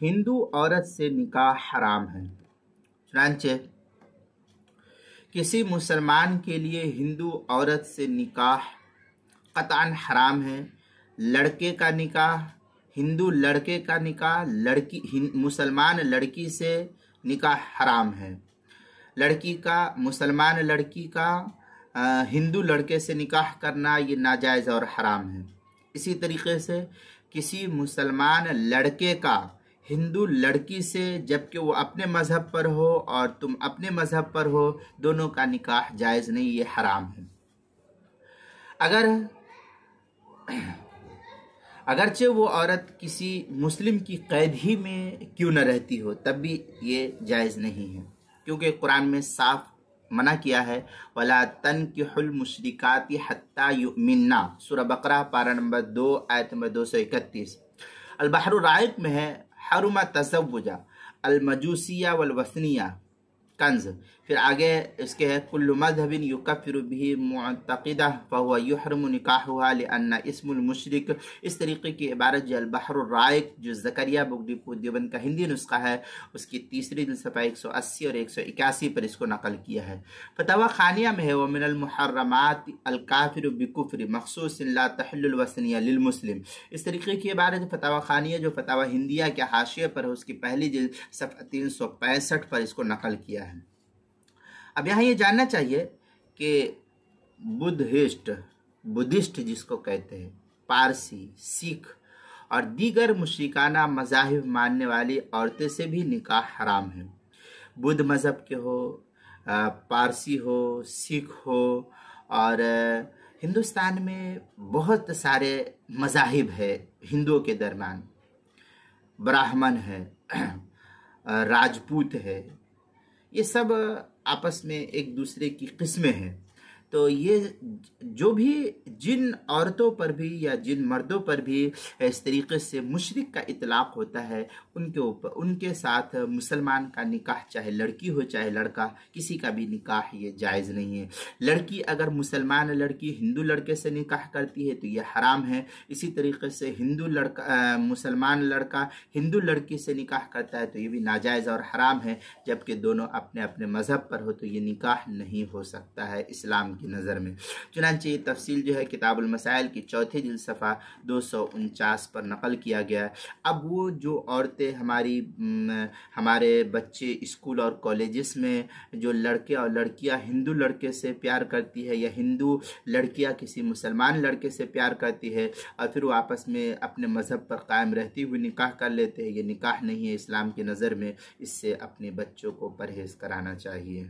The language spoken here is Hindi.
हिंदू औरत से निकाह हराम है। चुनांचे किसी मुसलमान के लिए हिंदू औरत से निकाह कतअन हराम है। लड़के का निकाह, हिंदू लड़के का निकाह मुसलमान लड़की से निकाह हराम है। लड़की का मुसलमान लड़की का हिंदू लड़के से निकाह करना ये नाजायज़ और हराम है। इसी तरीके से किसी मुसलमान लड़के का हिंदू लड़की से, जबकि वो अपने मज़हब पर हो और तुम अपने मज़हब पर हो, दोनों का निकाह जायज़ नहीं, ये हराम है। अगरचे वो औरत किसी मुस्लिम की कैद ही में क्यों न रहती हो, तब भी ये जायज़ नहीं है, क्योंकि कुरान में साफ मना किया है, वला तनकिहुल मुशरिकाति हत्ता युमिन्ना, सूरह बकरा पारा नंबर 2 आयत नंबर 231। अल बहरुर राइक में है हरुमा तज़व्वुजा अल मजूसिया वल वसनिया कंज। फिर आगे इसके है कुल्लु मज़हबिन युकफ़िरु बिही मुअतक़िदा फ़हुवा युहरमु निकाहुहा लिअन्ना इस्मुल मुशरिक। इस तरीके की इबारत जो अल बहरुर राइक, जो ज़करिया बुगदीपुर देवबंद का हिंदी नुस्खा है, उसकी तीसरी सफ़ा 180 और 181 पर इसको नकल किया है। फतवा खानिया में है व मिनल मुहर्रमात अल काफ़िरु बिकुफ़्रि मख़सूसन ला तहिल्लुल वसनिया लिल मुस्लिम। इस तरीके की इबारत फतवा खानिया जो फतवा हिंदिया के हाशिए पर है, उसकी पहली जिल्द सफ़ा 365 पर इसको नकल किया है। अब यहाँ ये जानना चाहिए कि बुद्धिस्ट जिसको कहते हैं, पारसी, सिख और दीगर मुशरिकाना मज़ाहिब मानने वाली औरतें से भी निकाह हराम है। बुद्ध मज़हब के हो, पारसी हो, सिख हो, और हिंदुस्तान में बहुत सारे मज़ाहिब है हिंदुओं के दरमियान। ब्राह्मण है, राजपूत है, ये सब आपस में एक दूसरे की किस्में हैं। तो ये जो भी जिन औरतों पर भी या जिन मर्दों पर भी इस तरीके से मुशरिक का इतलाक़ होता है, उनके ऊपर, उनके साथ मुसलमान का निकाह, चाहे लड़की हो चाहे लड़का, किसी का भी निकाह ये जायज़ नहीं है। लड़की अगर मुसलमान लड़की हिंदू लड़के से निकाह करती है तो ये हराम है। इसी तरीके से मुसलमान लड़का हिंदू लड़की से निकाह करता है तो ये भी नाजायज़ और हराम है, जबकि दोनों अपने अपने मज़हब पर हो तो ये निकाह नहीं हो सकता है इस्लाम की नज़र में। चुनांचे ये तफसील जो है किताबुल मसाइल की चौथी जिल्द सफ़ा 249 पर नकल किया गया है। अब वो जो औरतें हमारे बच्चे स्कूल और कॉलेजेस में जो लड़के और लड़कियां हिंदू लड़के से प्यार करती है, या हिंदू लड़कियां किसी मुसलमान लड़के से प्यार करती है और फिर वो आपस में अपने मज़हब पर कायम रहती हुई निकाह कर लेते हैं, ये निकाह नहीं है इस्लाम की नज़र में। इससे अपने बच्चों को परहेज़ कराना चाहिए।